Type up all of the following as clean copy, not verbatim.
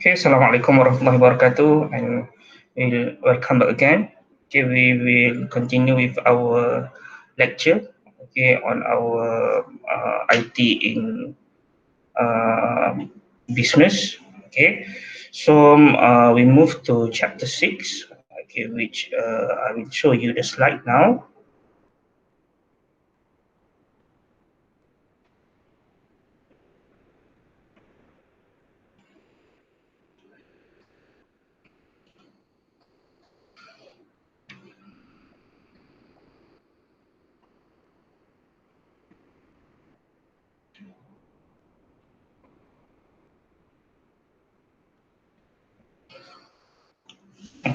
Okay, Assalamualaikum warahmatullahi wabarakatuh, and we'll welcome back again. Okay, we will continue with our lecture. Okay, on our IT in uh, business. Okay, so we move to chapter 6. Okay, which I will show you the slide now.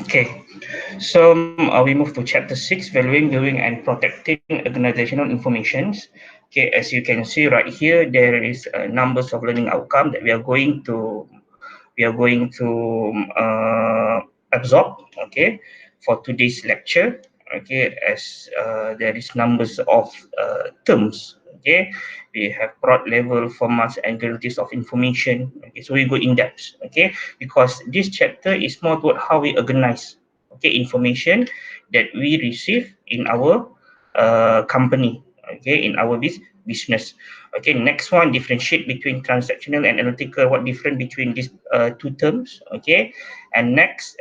Okay, so we move to chapter 6, valuing, viewing, and protecting organizational informations. Okay, as you can see right here, there is numbers of learning outcome that we are going to absorb. Okay, for today's lecture. Okay, as there is numbers of terms. Okay, we have broad level formats and varieties of information. Okay, so we go in depth. Okay, because this chapter is more toward how we organize information that we receive in our company, in our business. Okay, next one, differentiate between transactional and analytical. What difference between these two terms? Okay, and next,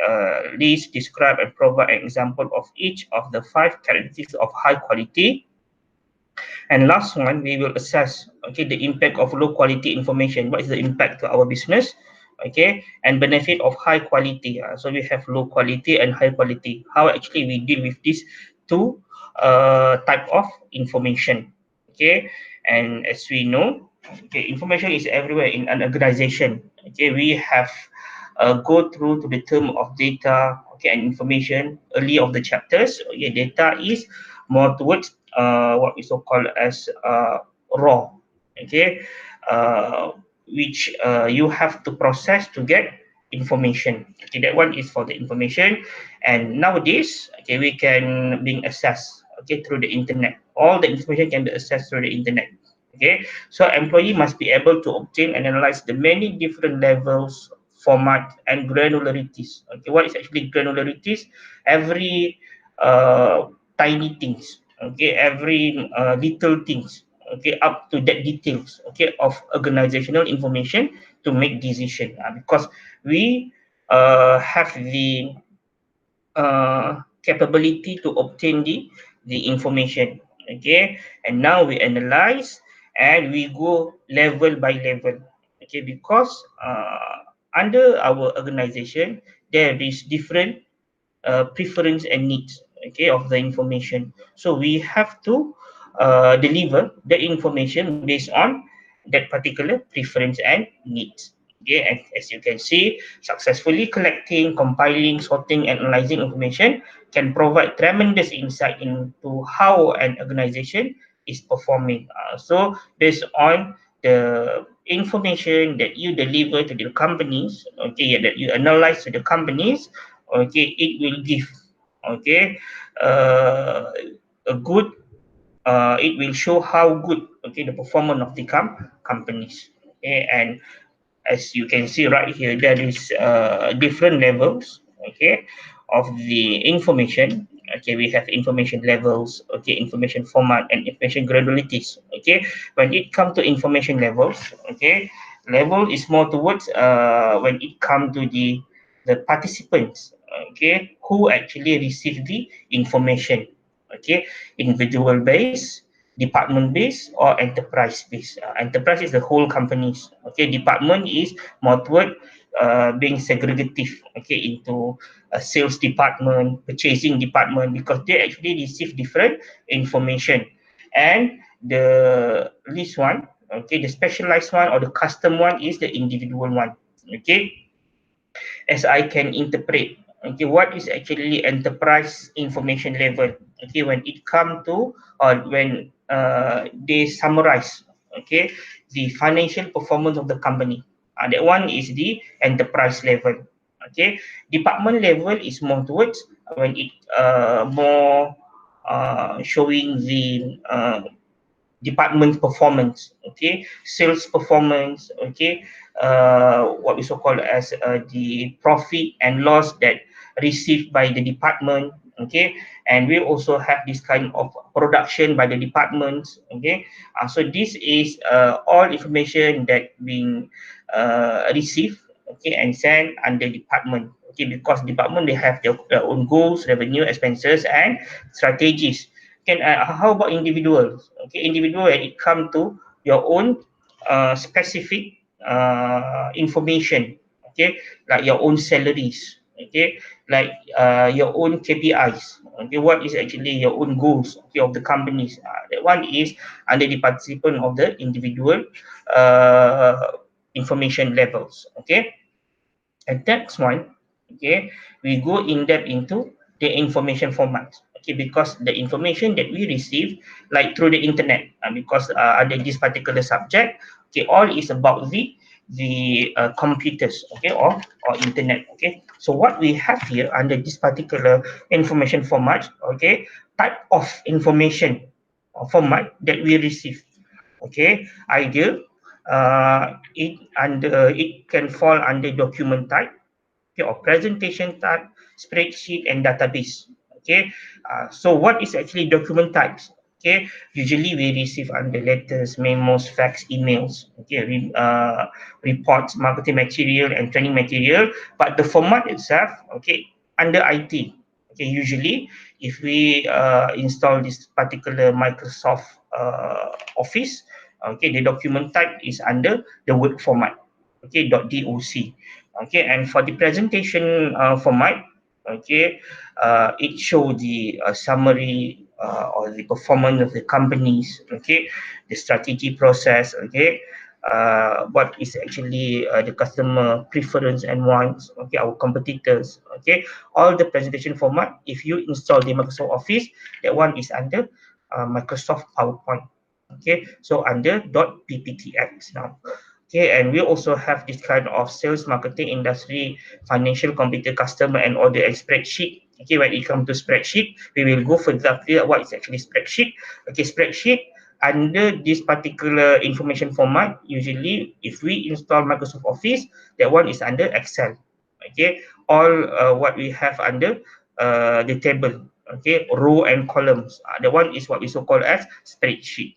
list, describe, and provide an example of each of the 5 characteristics of high quality. And last one, we will assess the impact of low quality information. What is the impact to our business? Okay, and benefit of high quality. So we have low quality and high quality. How actually we deal with these two type of information. Okay, and as we know, information is everywhere in an organization. Okay, we have go through to the term of data, and information early of the chapters. Okay, data is more towards what we so call as raw, okay, uh, which you have to process to get information. Okay, that one is for the information, and nowadays, we can being accessed through the internet. All the information can be accessed through the internet. Okay, so employee must be able to obtain and analyze the many different levels, format, and granularities. Okay, what is actually granularities? Every tiny things, every little things, up to that details, of organizational information to make decision, because we have the capability to obtain the information. Okay, and now we analyze and we go level by level. Okay, because under our organization there is different preference and needs, of the information. So we have to deliver the information based on that particular preference and needs. Okay, and as you can see, successfully collecting, compiling, sorting, and analyzing information can provide tremendous insight into how an organization is performing. So based on the information that you deliver to the companies, that you analyze to the companies, it will give, okay, uh, a good, it will show how good, the performance of the companies. Okay, and as you can see right here, there is different levels, of the information. Okay, we have information levels, information format, and information granularities. Okay, when it comes to information levels, level is more towards when it comes to the participants, who actually receive the information. Okay, individual base, department based, or enterprise based. Enterprise is the whole companies. Okay, department is more toward being segregative, into a sales department, purchasing department, because they actually receive different information. And the least one, the specialized one or the custom one is the individual one. Okay, as I can interpret, what is actually enterprise information level? Okay, when it come to, or when they summarize, the financial performance of the company, that one is the enterprise level. Okay, department level is more towards when it more showing the department performance, okay, sales performance, okay, what we so called as the profit and loss that received by the department, okay, and we also have this kind of production by the departments, okay. So this is all information that being received, okay, and sent under department, okay, because department they have their own goals, revenue, expenses, and strategies. Can how about individuals? Okay, individual when it come to your own specific information, okay, like your own salaries, okay, like your own KPIs, okay, what is actually your own goals, okay, of the companies. That one is under the participant of the individual information levels, okay. And next one, okay, we go in depth into the information formats, okay, because the information that we receive, like through the internet, because under this particular subject, okay, all is about the computers, okay, or internet, okay. So what we have here under this particular information format, okay, type of information format that we receive, okay, either it can fall under document type, okay, or presentation type, spreadsheet, and database. Okay, so what is actually document types? Okay, usually we receive under letters, memos, fax, emails. Okay, reports, marketing material, and training material. But the format itself, okay, under IT. Okay, usually if we install this particular Microsoft Office, okay, the document type is under the Word format. Okay, .doc. Okay, and for the presentation format, okay, it show the summary or the performance of the companies, okay, the strategy process, okay, what is actually the customer preference and wants, okay, our competitors, okay, all the presentation format. If you install the Microsoft Office, that one is under Microsoft PowerPoint, okay, so under .pptx now. Okay, and we also have this kind of sales, marketing, industry, financial, computer, customer, and order and spreadsheet. Okay, when it comes to spreadsheet, we will go for exactly what is actually spreadsheet. Okay, spreadsheet under this particular information format, usually if we install Microsoft Office, that one is under Excel. Okay, all what we have under the table. Okay, row and columns. The one is what we so called as spreadsheet.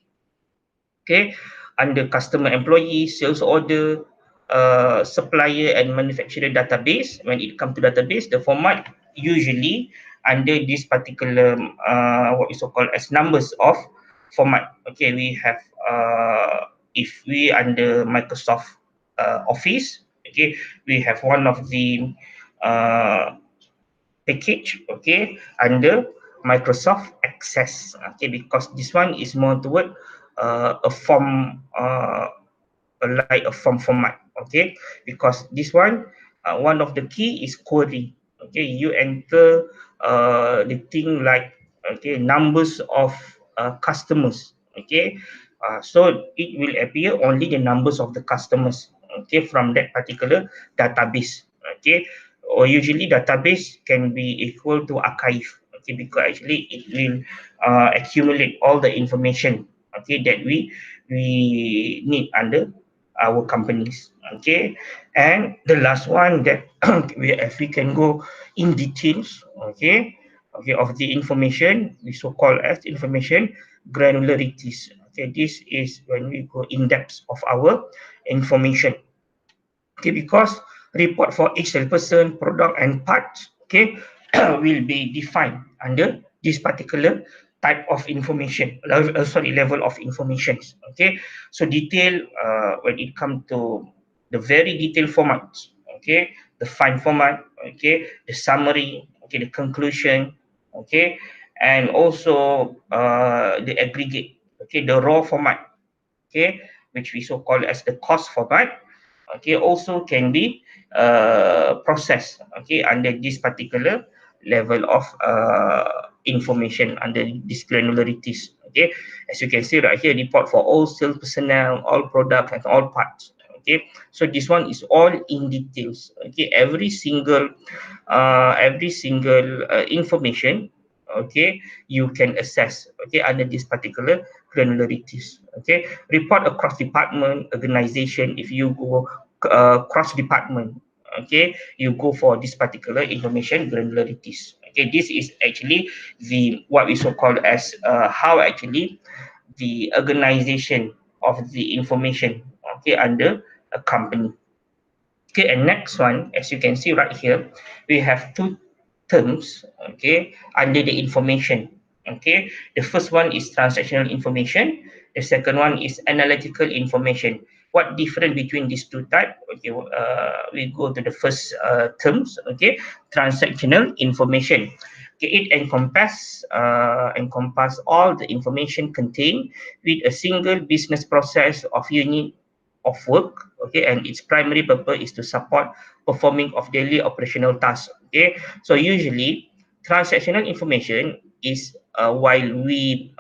Okay, under customer, employee, sales order, supplier, and manufacturer database. When it comes to database, the format usually under this particular what is so called as numbers of format. Okay, we have if we under Microsoft Office, okay, we have one of the uh, package, okay, under Microsoft Access, okay, because this one is more toward a form like a form format, okay, because this one of the key is query. Okay, you enter the thing like, okay, numbers of customers, okay, so it will appear only the numbers of the customers, okay, from that particular database, okay, or usually database can be equal to archive, okay, because actually it will accumulate all the information, okay, that we need under our companies, okay. And the last one that if we can go in details, okay, okay, of the information we so called as information granularities. Okay, this is when we go in depth of our information. Okay, because report for each person, product, and parts, okay, will be defined under this particular type of information, level of information. Okay, so detail when it comes to the very detailed formats, okay, the fine format, okay, the summary, okay, the conclusion, okay, and also the aggregate, okay, the raw format, okay, which we so call as the cost format, okay, also can be processed, okay, under this particular level of information under this granularities. Okay, as you can see right here, report for all sales personnel, all products, and all parts. Okay, so this one is all in details. Okay, every single information, okay, you can assess, okay, under this particular granularities. Okay, report across department, organization. If you go cross department, okay, you go for this particular information granularities. Okay, this is actually the what we so called as how actually the organization of the information, okay, under a company. Okay, and next one, as you can see right here, we have two terms, okay, under the information. Okay, the first one is transactional information. The second one is analytical information. What difference between these two types? Okay, we go to the first terms. Okay, transactional information. Okay, it encompass all the information contained with a single business process of unit of work, okay, and its primary purpose is to support performing of daily operational tasks. Okay, so usually transactional information is while we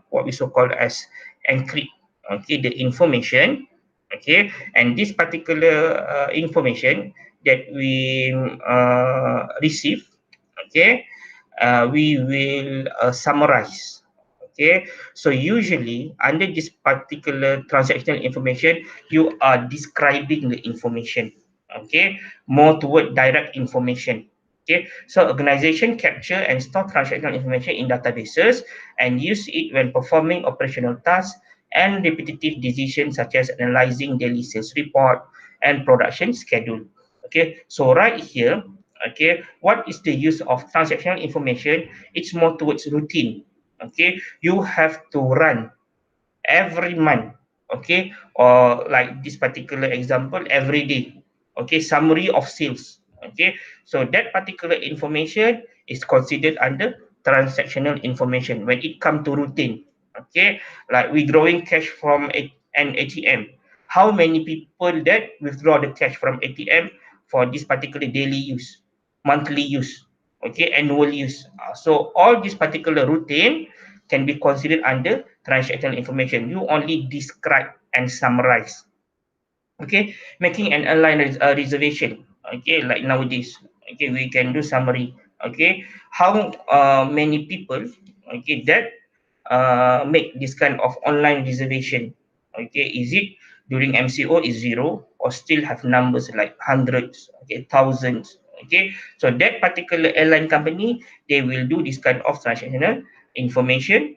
what we so called as encrypt, okay, the information, okay, and this particular information that we receive, okay, we will summarize. Okay, so usually under this particular transactional information, you are describing the information. Okay, more toward direct information. Okay, so organization capture and store transactional information in databases and use it when performing operational tasks and repetitive decisions such as analyzing daily sales report and production schedule. Okay, so right here, okay, what is the use of transactional information? It's more towards routine. Okay, you have to run every month, okay, or like this particular example, every day, okay, summary of sales. Okay, so that particular information is considered under transactional information when it comes to routine. Okay, like withdrawing cash from an ATM, how many people that withdraw the cash from ATM for this particular daily use, monthly use, okay, annual use. So all this particular routine can be considered under transactional information. You only describe and summarize. Okay, making an airline reservation. Okay, like nowadays. Okay, we can do summary. Okay, how many people, okay, that make this kind of online reservation? Okay, is it during MCO is zero or still have numbers like hundreds, okay, thousands? Okay, so that particular airline company, they will do this kind of transactional information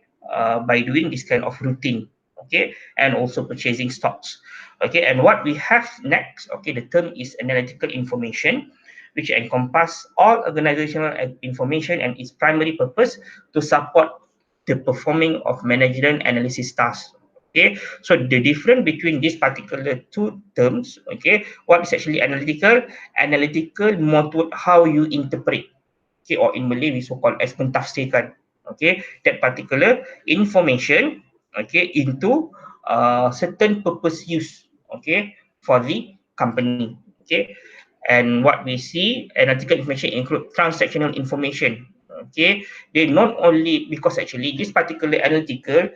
by doing this kind of routine. Okay, and also purchasing stocks. Okay, and what we have next, okay, the term is analytical information, which encompass all organizational information and its primary purpose to support the performing of managerial analysis tasks. Okay, so the difference between these particular two terms, okay, what is actually analytical? Analytical more toward how you interpret, okay, or in Malay we so called as mentafsirkan, okay, that particular information, okay, into certain purpose use, okay, for the company. Okay, and what we see, analytical information include transactional information. Okay, they not only because actually this particular analytical,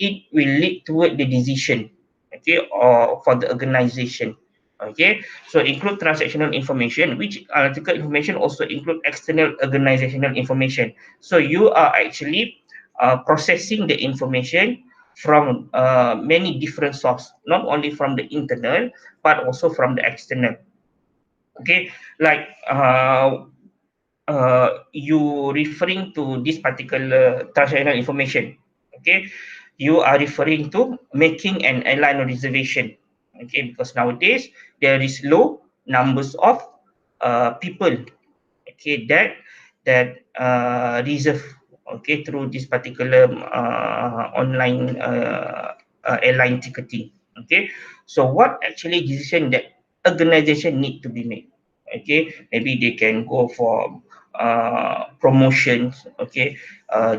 it will lead toward the decision, okay, or for the organization. Okay, so include transactional information, which analytical information also include external organizational information. So you are actually processing the information from many different sources, not only from the internal but also from the external. Okay, like you referring to this particular transactional information. Okay, you are referring to making an airline reservation. Okay, because nowadays there is low numbers of people, okay, that reserve, okay, through this particular online airline ticketing. Okay, so what actually decision that organization need to be made? Okay, maybe they can go for promotions, okay,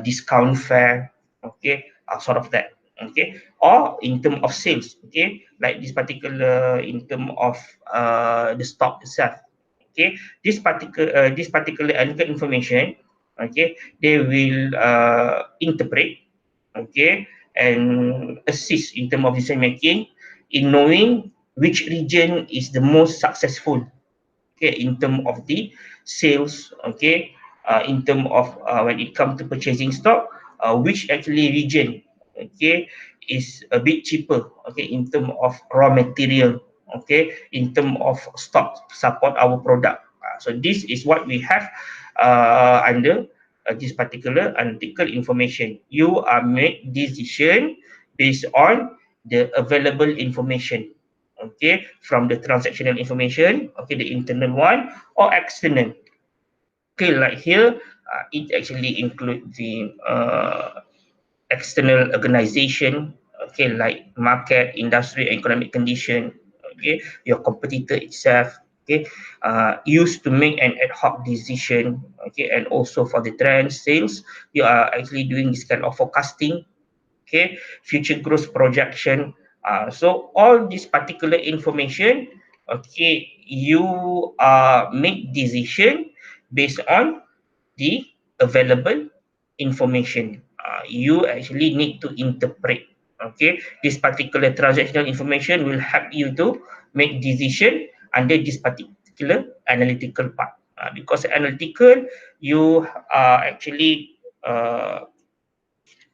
discount fare, okay, sort of that. Okay, or in term of sales, okay, like this particular in term of the stock itself. Okay, this particular analytical information, okay, they will interpret, okay, and assist in terms of decision making in knowing which region is the most successful, okay, in terms of the sales, okay, in terms of when it comes to purchasing stock, which actually region, okay, is a bit cheaper, okay, in term of raw material, okay, in term of stock support our product. So this is what we have under this particular analytical information. You are make decision based on the available information, okay, from the transactional information, okay, the internal one or external. Okay, like here, it actually include the external organization, okay, like market, industry, economic condition, okay, your competitor itself, okay, used to make an ad hoc decision, okay, and also for the trend sales, you are actually doing this kind of forecasting, okay, future growth projection. So all this particular information, okay, you make decision based on the available information. You actually need to interpret. Okay, this particular transactional information will help you to make decision under this particular analytical part. Because analytical, you are actually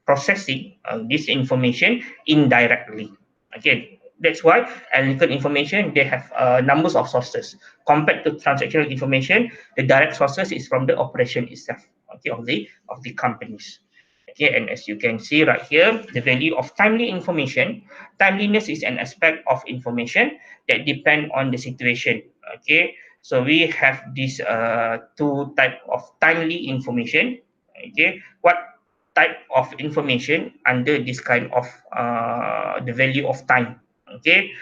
processing this information indirectly. Okay, that's why analytical information they have numbers of sources compared to transactional information. The direct sources is from the operation itself, okay, of the companies. Okay, and as you can see right here, the value of timely information. Timeliness is an aspect of information that depend on the situation. Okay, so we have these two type of timely information. Okay, what type of information under this kind of the value of time. Okay,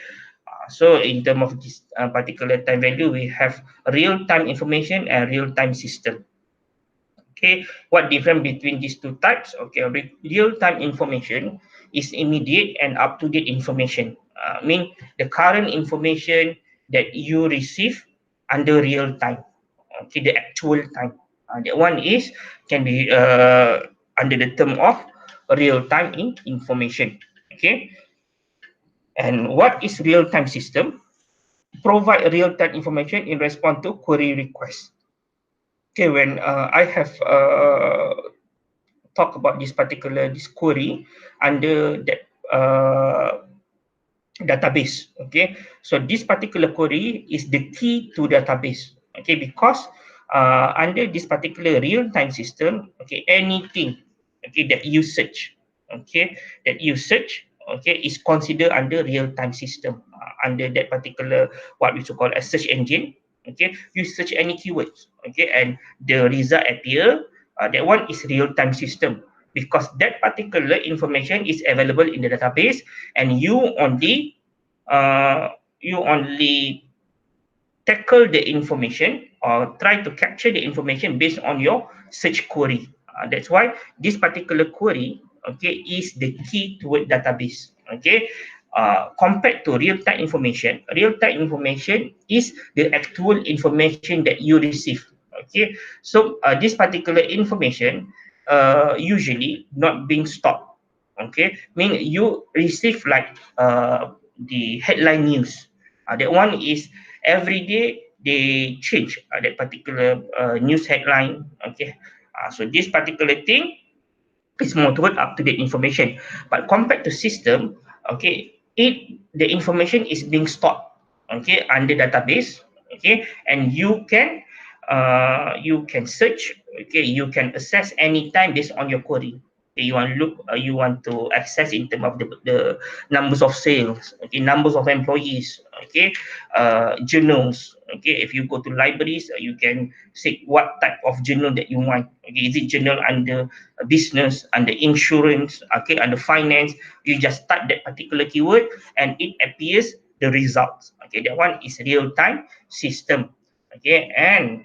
so in terms of this particular time value, we have real time information and real time system. Okay, what difference between these two types? Okay, real time information is immediate and up to date information. Mean the current information that you receive under real time. Okay, the actual time. That one is can be under the term of real time information. Okay, and what is real time system? Provide real time information in response to query requests. Okay, when I have talk about this query under that database. Okay, so this particular query is the key to database. Okay, because under this particular real-time system, okay, anything, okay, that you search, okay, okay, is considered under real-time system. Under that particular what we call a search engine, okay, you search any keywords, okay, and the result appear. That one is real-time system because that particular information is available in the database and uh, you only tackle the information or try to capture the information based on your search query. That's why this particular query, okay, is the key to a database. Okay, compared to real-time information is the actual information that you receive. Okay, so this particular information usually not being stored. Okay, mean you receive like the headline news. That one is every day they change that particular news headline. Okay, so this particular thing is more toward up to date information. But compared to system, okay, the information is being stored, okay, under database, okay, and you can search, okay, you can access anytime based on your query. Okay, you want to access in terms of the numbers of sales, okay, numbers of employees, okay, journals. Okay, if you go to libraries, you can say what type of journal that you want. Okay, is it journal under business, under insurance, okay, under finance? You just type that particular keyword and it appears the results. Okay, that one is real time system. Okay, and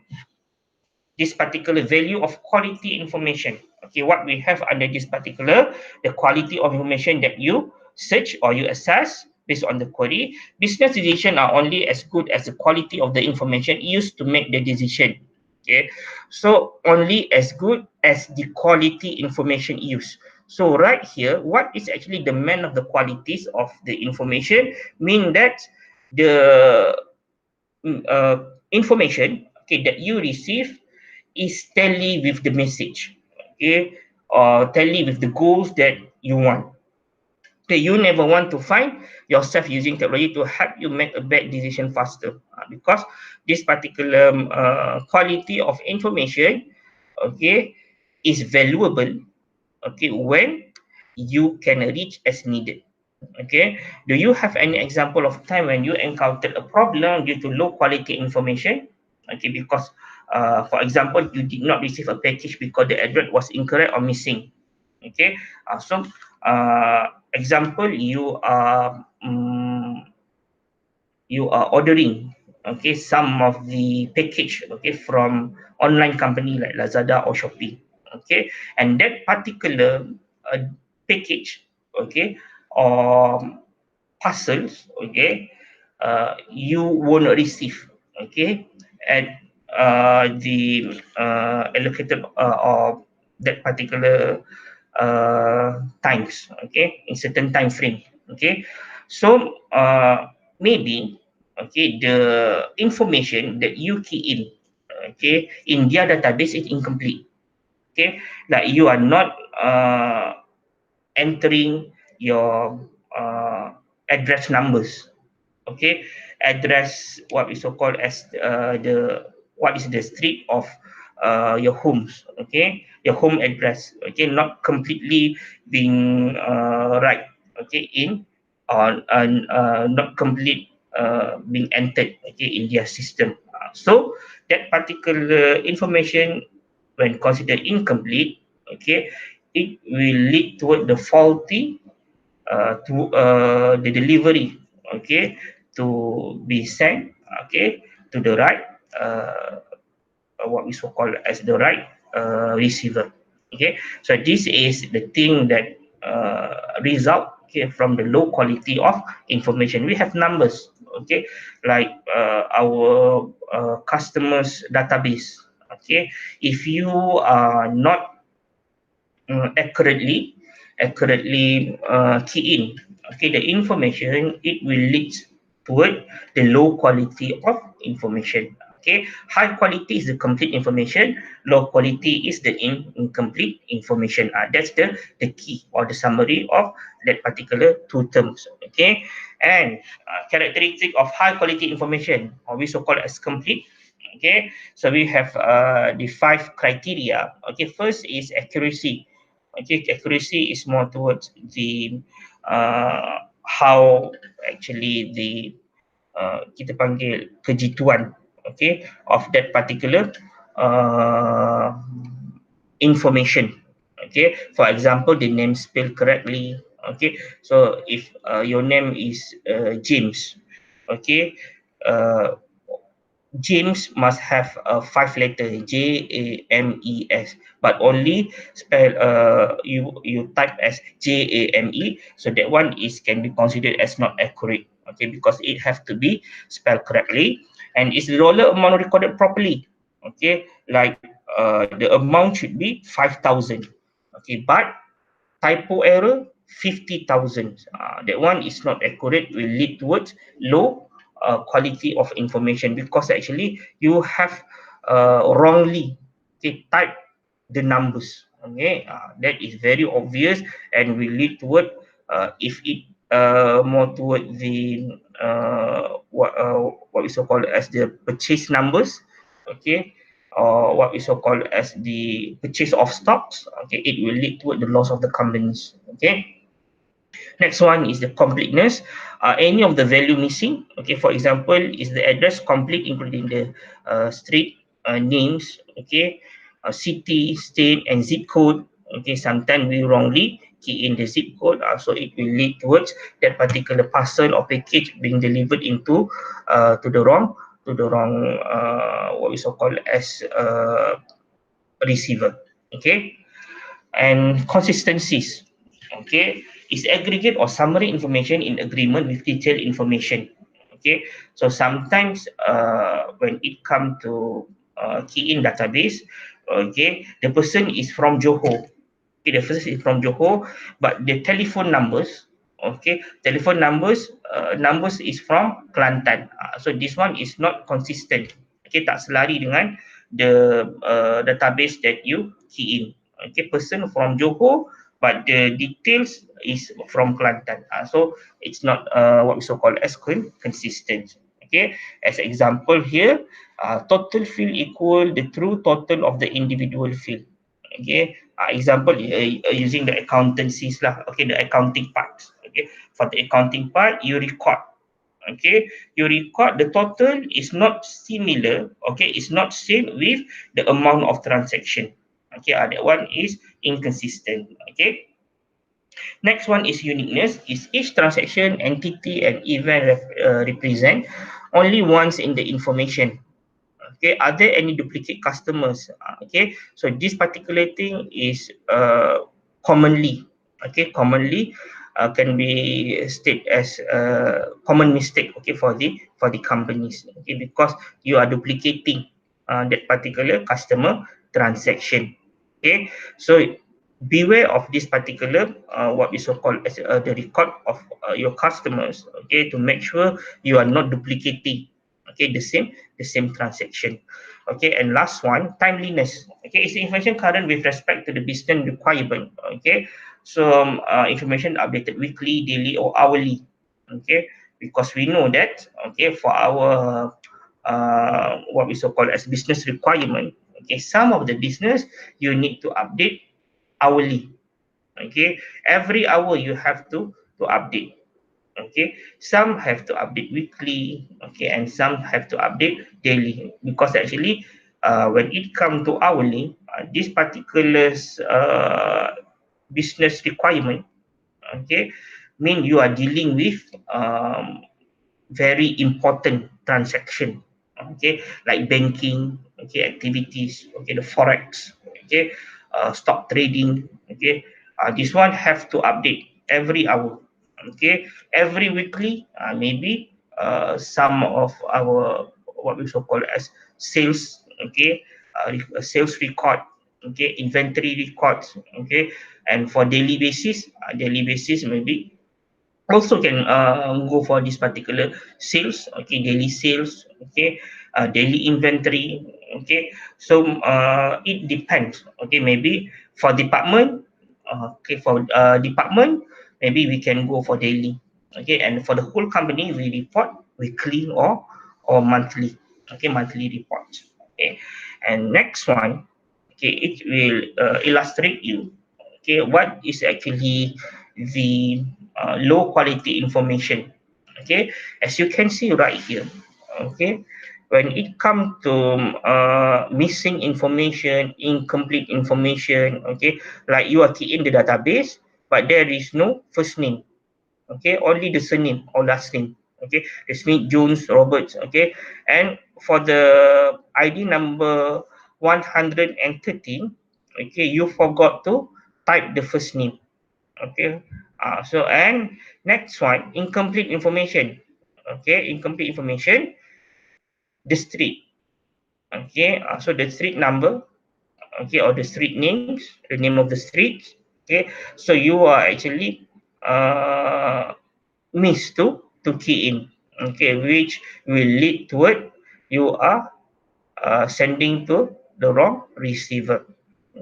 this particular value of quality information. Okay, what we have under this particular, the quality of information that you search or you assess based on the query. Business decisions are only as good as the quality of the information used to make the decision. Okay, so only as good as the quality information used. So right here, what is actually the main of the qualities of the information? Mean that the information, okay, that you receive is tally with the message, okay, or tally with the goals that you want. Okay, you never want to find yourself using technology to help you make a bad decision faster, because this particular quality of information, okay, is valuable, okay, when you can reach as needed. Okay, do you have any example of time when you encountered a problem due to low quality information? Okay, because for example, you did not receive a package because the address was incorrect or missing. Okay, example, you are ordering, okay, some of the package, okay, from online company like Lazada or Shopee, okay, and that particular package, okay, or parcels, okay, you won't receive, okay, at the allocated or that particular times, okay, in certain time frame, okay. So maybe, okay, the information that you key in, okay, in their database is incomplete, okay, like you are not entering your address numbers, okay, address what we so called as the what is the street of your homes, okay, your home address, okay, not completely being right, okay, in on not complete being entered, okay, in their system. So that particular information, when considered incomplete, okay, it will lead toward the faulty to the delivery, okay, to be sent, okay, to the right what we so call as the right receiver, okay. So this is the thing that result, okay, from the low quality of information. We have numbers, okay, like our customers database, okay. If you are not accurately key in, okay, the information, it will lead toward the low quality of information. Okay, high quality is the complete information, low quality is the incomplete information. That's the key or the summary of that particular two terms. Okay, and characteristic of high quality information, or we so called as complete. Okay, so we have the 5 criteria. Okay, first is accuracy. Okay, accuracy is more towards the how actually the kita panggil kejituan, okay, of that particular uh, information. Okay, for example, the name spelled correctly. Okay, so if your name is James, okay, uh, James must have a 5 letter James, but only spell you type as Jame, so that one is can be considered as not accurate. Okay, because it have to be spelled correctly, and is the dollar amount recorded properly. Okay, like the amount should be 5,000. Okay, but typo error 50,000. That one is not accurate, will lead towards low quality of information, because actually you have wrongly, okay, type the numbers. Okay, that is very obvious and will lead toward if it more toward the what we so called as the purchase numbers. Okay, or what is so called as the purchase of stocks, okay, it will lead toward the loss of the companies. Okay, next one is the completeness. Any of the value missing, okay, for example, is the address complete including the street names, okay, city, state, and zip code. Okay, sometimes we wrongly key in the zip code, so it will lead towards that particular parcel or package being delivered into to the wrong what we so called as receiver. Okay, and consistencies, okay, is aggregate or summary information in agreement with detailed information. Okay, so sometimes when it come to key in database, okay, the person is from Johor, okay, the person is from Johor, but the telephone numbers, okay, telephone numbers is from Kelantan. So this one is not consistent, okay, tak selari dengan the database that you key in. Okay, person from Johor, but the details is from Kelantan. So it's not what we so call as consistent. Okay, as example here, total field equal the true total of the individual field. Okay, example using the accountancies lah. Okay, the accounting part. Okay, for the accounting part, you record. Okay, you record the total is not similar. Okay, it's not same with the amount of transaction. Okay, that one is inconsistent. Okay, next one is uniqueness. Is each transaction, entity, and event represent only once in the information. Okay, are there any duplicate customers? Okay, so this particular thing is commonly, okay, commonly can be stated as a common mistake, okay, for the companies, okay, because you are duplicating that particular customer transaction. Okay, so beware of this particular what we so called as the record of your customers, okay, to make sure you are not duplicating, okay, the same transaction. Okay, and last one, timeliness. Okay, it's information current with respect to the business requirement. Okay, so information updated weekly, daily, or hourly. Okay, because we know that, okay, for our what we so call as business requirement, okay, some of the business you need to update hourly. Okay, every hour you have to update. Okay, some have to update weekly, okay, and some have to update daily, because actually when it comes to hourly, this particular business requirement, okay, mean you are dealing with very important transaction, okay, like banking, okay, activities, okay, the forex, okay, stock trading, okay, this one have to update every hour. Okay, every weekly, maybe some of our what we so call as sales, okay, sales record, okay, inventory records, okay, and for daily basis maybe also can go for this particular sales, okay, daily sales, okay, daily inventory, okay. So it depends, okay, maybe for department, okay, for department maybe we can go for daily, okay, and for the whole company we report weekly or monthly, okay, monthly reports. Okay, and next one, okay, it will illustrate you, okay, what is actually the low quality information. Okay, as you can see right here, okay, when it comes to missing information, incomplete information, okay, like you are key in the database but there is no first name, okay, only the surname or last name, okay, the Smith, Jones, Roberts, okay, and for the ID number 113, okay, you forgot to type the first name. Okay, so and next one, incomplete information. Okay, incomplete information, the street. Okay, so the street number, okay, or the street names, the name of the streets. Okay, so you are actually uh, missed to key in. Okay, which will lead toward you are sending to the wrong receiver.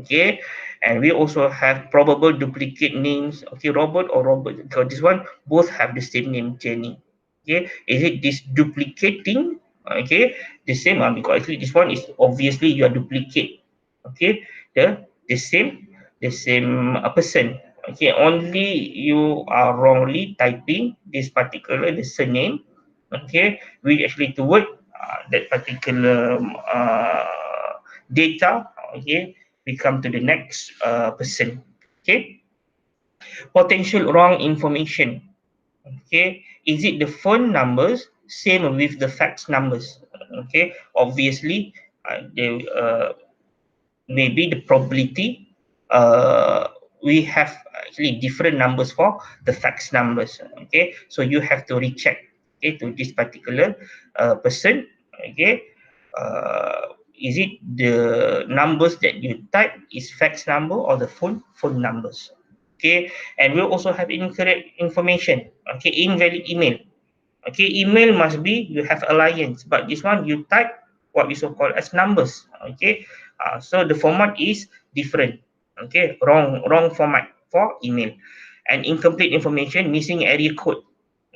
Okay, and we also have probable duplicate names. Okay, Robert or Robert, because this one both have the same name, Jenny. Okay, is it this duplicating? Okay, the same because actually this one is obviously you are duplicate. Okay, the same person. Okay, only you are wrongly typing this particular the surname. Okay, we actually toward that particular data. Okay, we come to the next person. Okay, potential wrong information. Okay, is it the phone numbers same with the fax numbers? Okay, obviously the maybe the probability uh, we have actually different numbers for the fax numbers. Okay, so you have to recheck, okay, to this particular person. Okay, is it the numbers that you type is fax number or the phone numbers? Okay, and we'll also have incorrect information. Okay, invalid email. Okay, email must be you have alliance, but this one you type what we so call as numbers. Okay, so the format is different. Okay, wrong format. for email. And incomplete information, missing area code.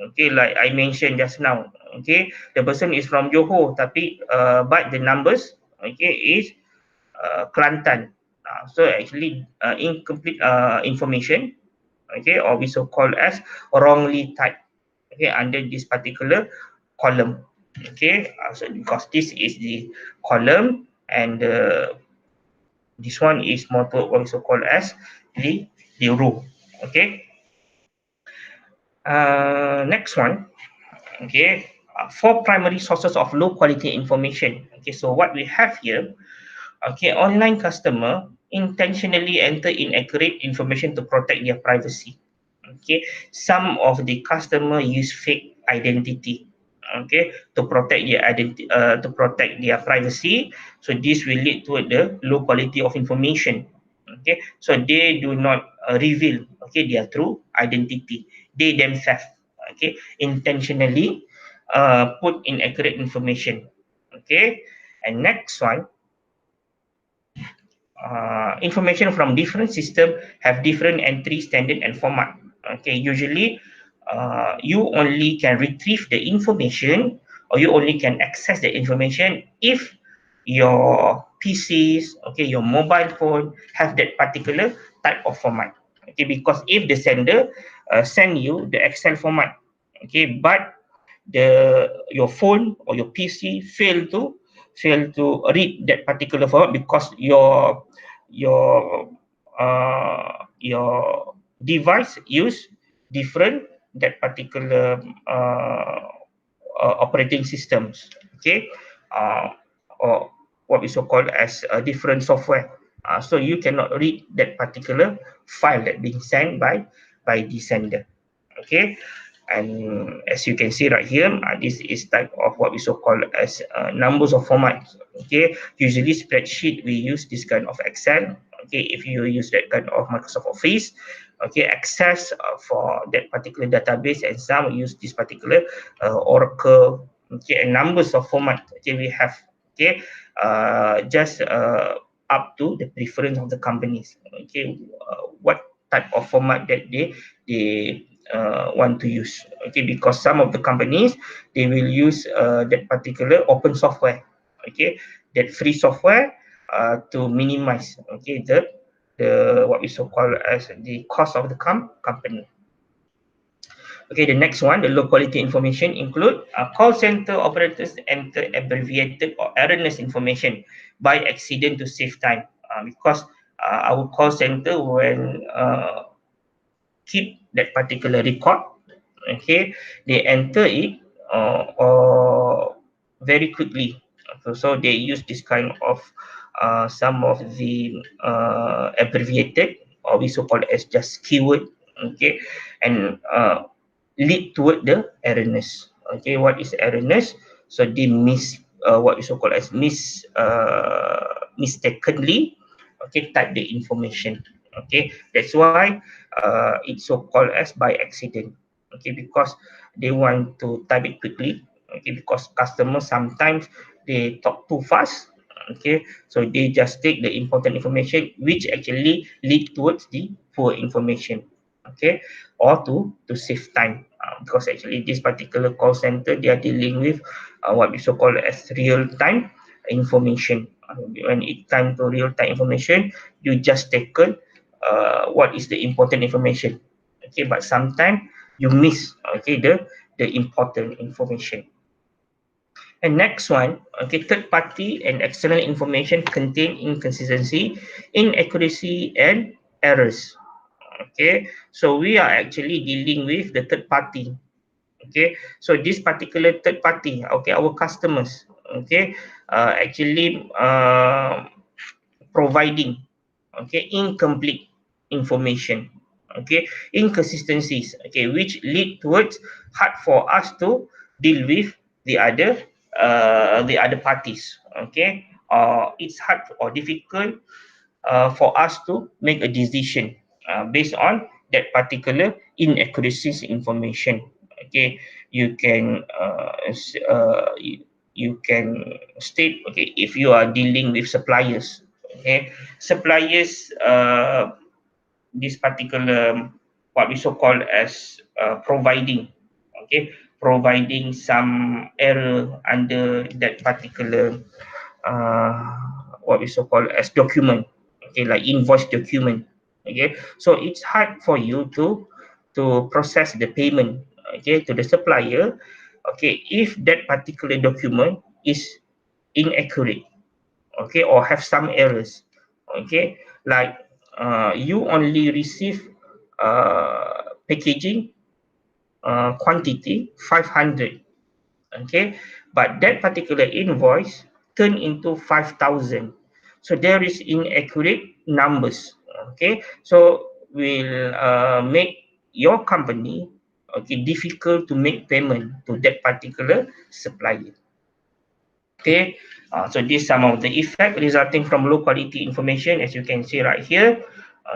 Okay, like I mentioned just now. Okay, the person is from Johor, tapi but the numbers, okay, is Kelantan. So actually incomplete information, okay, or we so called as wrongly typed, okay, under this particular column. Okay, so because this is the column, and this one is more to what we so called as the row. Okay, next one. Okay, four primary sources of low quality information. Okay, so what we have here. Okay, online customer intentionally enter inaccurate information to protect their privacy. Okay, some of the customer use fake identity. Okay, to protect their identity, to protect their privacy. So this will lead to the low quality of information. Okay, so they do not reveal, okay, their true identity. They themselves, okay, intentionally put inaccurate information. Okay, and next one, information from different system have different entry standard and format. Okay, usually you only can retrieve the information, or you only can access the information if your PCs, okay, your mobile phone have that particular type of format. Okay, because if the sender send you the Excel format, okay, but your phone or your PC fail to read that particular format because your device use different that particular operating systems. Okay, or what we so called as a different software. So you cannot read that particular file that being sent by the sender. Okay, and as you can see right here, this is type of what we so call as numbers of formats. Okay, usually spreadsheet we use this kind of Excel. Okay, if you use that kind of Microsoft Office, okay, access for that particular database, and some use this particular Oracle. Okay, and numbers of format, okay, we have. Okay, just up to the preference of the companies. Okay, what type of format that they want to use. Okay, because some of the companies they will use that particular open software. Okay, that free software to minimize, okay, the what we so call as the cost of the company. Okay, the next one, the low quality information include call center operators enter abbreviated or erroneous information by accident to save time, because our call center when keep that particular record, okay, they enter it or very quickly. So they use this kind of some of the abbreviated, or we so called as just keyword. Okay, and lead toward the erroneous. Okay, what is erroneous? So they what is so called as mistakenly, okay, type the information. Okay, that's why it's so called as by accident. Okay, because they want to type it quickly. Okay, because customers sometimes they talk too fast. Okay, so they just take the important information which actually lead towards the poor information. Okay, or to save time, because actually this particular call center they are dealing with what we so call as real time information. When it time to real time information, you just taken what is the important information. Okay, but sometimes you miss, okay, the important information. And next one, okay, third party and external information contain inconsistency, inaccuracy, and errors. Okay, so we are actually dealing with the third party. Okay, so this particular third party, okay, our customers, okay, actually providing, okay, incomplete information, okay, inconsistencies, okay, which lead towards hard for us to deal with the other parties. Okay, it's hard or difficult for us to make a decision based on that particular inaccuracies information. Okay, you can you can state, okay, if you are dealing with suppliers. Okay, suppliers this particular what we so call as providing, okay, providing some error under that particular uh, what we so call as document, okay, like invoice document, okay. So it's hard for you to process the payment, okay, to the supplier, okay, if that particular document is inaccurate, okay, or have some errors, okay, like you only receive packaging quantity 500, okay, but that particular invoice turned into 5,000, so there is inaccurate numbers, okay. So will make your company, okay, difficult to make payment to that particular supplier. Okay, so these some of the effect resulting from low quality information, as you can see right here.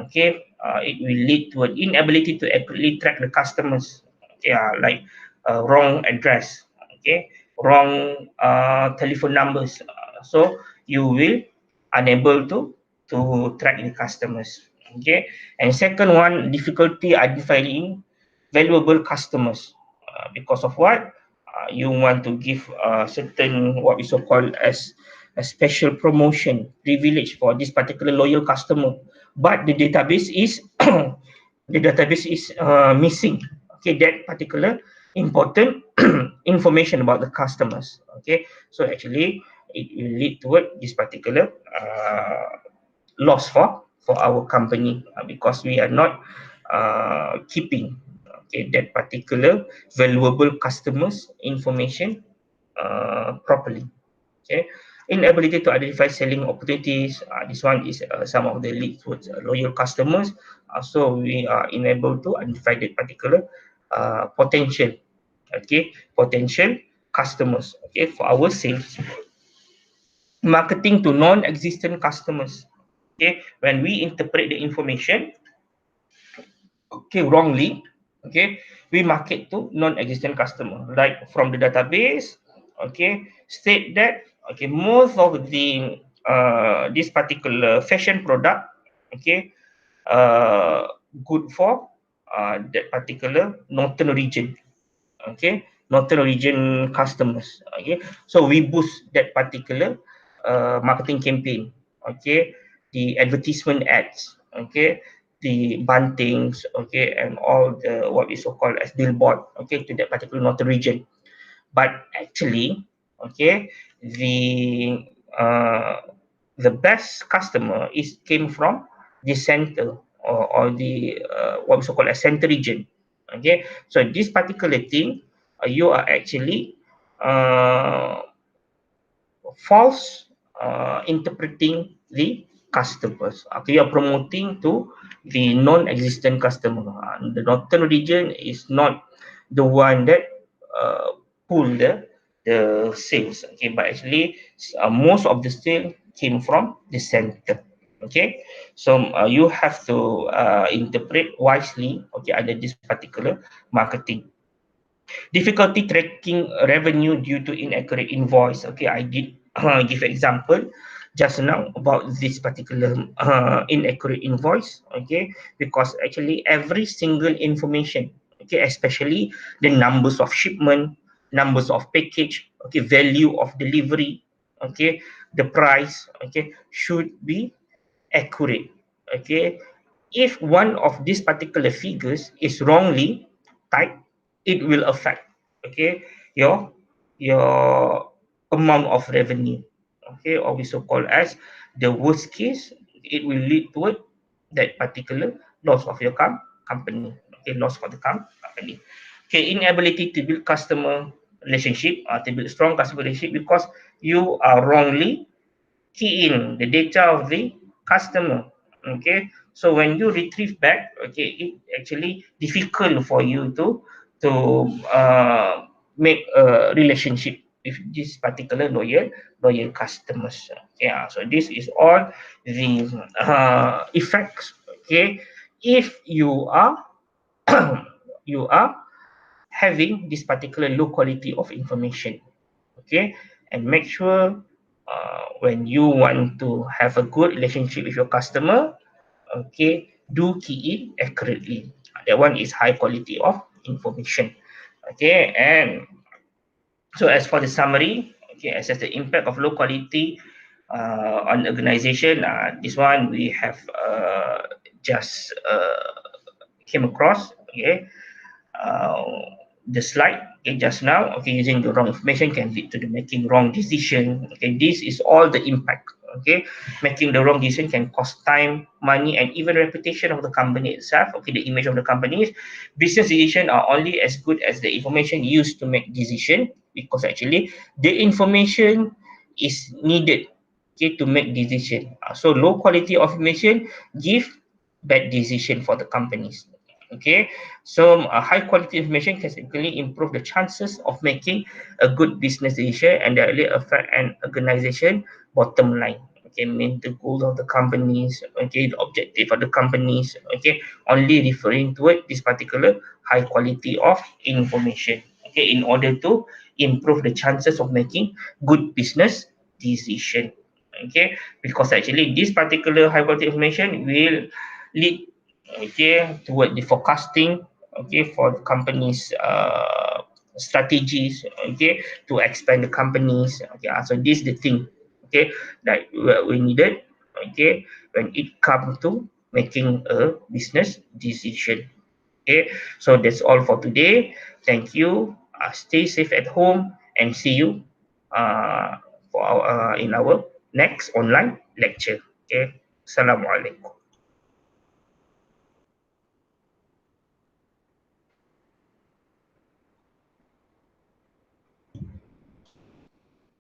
Okay, it will lead to an inability to accurately track the customers. Okay, like wrong address. Okay, wrong telephone numbers. So you will unable to track the customers. Okay, and second one, difficulty identifying valuable customers because of what? You want to give certain what we so called as a special promotion privilege for this particular loyal customer, but the database is the database is missing, okay, that particular important information about the customers, okay. So actually it will lead toward this particular loss for our company because we are not keeping, okay, that particular valuable customers information properly, okay. Inability to identify selling opportunities, this one is some of the lead towards loyal customers, so we are unable to identify that particular potential, okay, potential customers, okay, for our sales. Marketing to non-existent customers, okay, when we interpret the information, okay, wrongly, okay, we market to non-existent customer, like from the database, okay, state that, okay, most of the this particular fashion product, okay, uh, good for that particular northern region, okay, northern region customers, okay. So we boost that particular marketing campaign, okay, the advertisement ads, okay, the buntings, okay, and all the what we so called as billboard, okay, to that particular northern region. But actually, okay, the uh, the best customer is came from the center, or the what we so call a center region, okay. So this particular thing, you are actually uh, false interpreting the customers. Okay, you're promoting to the non-existent customer. The northern region is not the one that pull the sales. Okay, but actually most of the sale came from the center. Okay, so you have to interpret wisely. Okay, under this particular marketing. Difficulty tracking revenue due to inaccurate invoice. Okay, I did give example just now about this particular inaccurate invoice. Okay, because actually every single information, okay, especially the numbers of shipment, numbers of package, okay, value of delivery, okay, the price, okay, should be accurate, okay. If one of these particular figures is wrongly typed, it will affect, okay, your your amount of revenue, okay, or we so call as the worst case, it will lead toward that particular loss of your company, okay, loss for the company. Okay, inability to build customer relationship, to build strong customer relationship because you are wrongly key in the data of the customer, okay. So when you retrieve back, okay, it actually difficult for you to make a relationship with this particular loyal customers. Yeah, so this is all the effects, okay, if you are you are having this particular low quality of information, okay. And make sure when you want to have a good relationship with your customer, okay, do key in accurately. That one is high quality of information. Okay, and so as for the summary, okay, assess the impact of low quality on organization. This one we have just came across. Okay, uh, the slide, okay, just now, okay, using the wrong information can lead to the making wrong decision. Okay, this is all the impact. Okay, making the wrong decision can cost time, money, and even reputation of the company itself. Okay, the image of the company. Business decision are only as good as the information used to make decision, because actually the information is needed, okay, to make decision. So low quality of information give bad decision for the companies. Okay, so high quality information can significantly improve the chances of making a good business decision and directly affect an organization bottom line. Okay, mean the goal of the companies, okay, the objective of the companies, okay, only referring to it, this particular high quality of information, okay, in order to improve the chances of making good business decision. Okay, because actually this particular high quality information will lead, okay, toward the forecasting, okay, for the company's strategies, okay, to expand the companies. Okay, so this is the thing, okay, that we needed, okay, when it comes to making a business decision. Okay, so that's all for today. Thank you. Stay safe at home and see you uh, in our next online lecture. Okay, Assalamualaikum.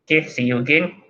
Okay, see you again.